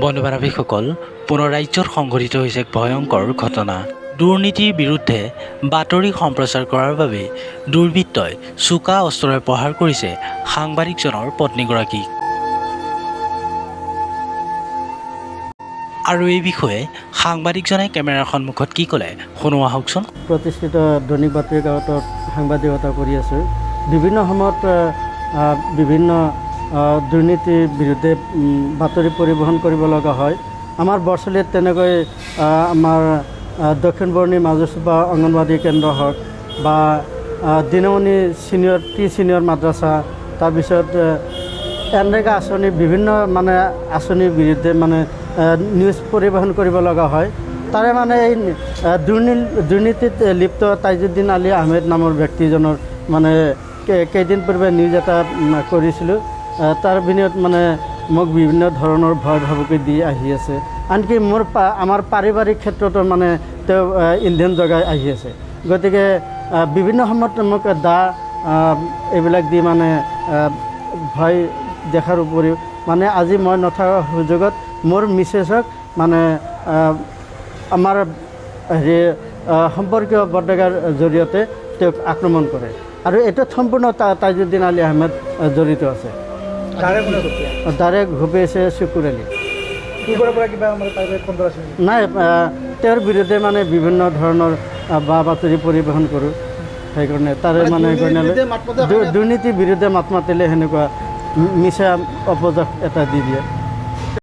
বনবাসীসকল পুনৰ ৰাজ্যত সংঘটিত হৈছে এক ভয়ংকৰ ঘটনা। দুৰ্নীতিৰ বিৰুদ্ধে বাতৰি সম্প্ৰচাৰ কৰাৰ বাবে দুৰ্বৃত্তই চোকা অস্ত্ৰৰে প্ৰহাৰ কৰিছে সাংবাদিকজনৰ পত্নীগৰাকীক। আৰু এই বিষয়ে সাংবাদিকজনে কেমেৰাৰ সন্মুখত কি ক'লে শুনো আহকচোন। প্ৰতিষ্ঠিত দৈনিক বাতৰি কাকতত সাংবাদিকতা কৰি আছোঁ। বিভিন্ন সময়ত বিভিন্ন দুৰ্নীতিৰ বিৰুদ্ধে বাতৰি পৰিবহণ কৰিব লগা হয়। আমাৰ বৰচলিত তেনেকৈ আমাৰ দক্ষিণ বৰ্ণী মাজুচুপা অংগনবাদী কেন্দ্ৰ হওক বা দিনমণি ছিনিয়ৰ প্ৰি ছিনিয়ৰ মাদ্ৰাছা, তাৰপিছত এনৰেগা আঁচনি বিভিন্ন আঁচনিৰ বিৰুদ্ধে নিউজ পৰিবহণ কৰিব লগা হয়। তাৰে এই দুৰ্নীতিত লিপ্ত তাইজুদ্দিন আলী আহমেদ নামৰ ব্যক্তিজনৰ কেইদিন পূৰ্বে নিউজ এটা কৰিছিলোঁ। তাৰ বিনিময়ত মোক বিভিন্ন ধৰণৰ ভয় ভাবুকি দি আহি আছে। আনকি আমাৰ পাৰিবাৰিক ক্ষেত্ৰতো তেওঁ ইন্ধন যোগাই আহি আছে। গতিকে বিভিন্ন সময়ত মোক এইবিলাক দি ভয় দেখাৰ উপৰিও আজি মই নথকাৰ সুযোগত মোৰ মিছেছক আমাৰ সম্পৰ্কীয় বৰডেকাৰ জৰিয়তে তেওঁক আক্ৰমণ কৰে। আৰু এইটোত সম্পূৰ্ণ তাইজুদ্দিন আলী আহমেদ জড়িত আছে। ডাইৰেক্ট ঘুপিয়াইছে চকুৰ আলী। নাই, তেওঁৰ বিৰুদ্ধে বিভিন্ন ধৰণৰ বা বাতৰি পৰিবহণ কৰোঁ। সেইকাৰণে তাৰে দুৰ্নীতিৰ বিৰুদ্ধে মাত মাতিলে সেনেকুৱা মিছা অপবাদ এটা দি দিয়ে।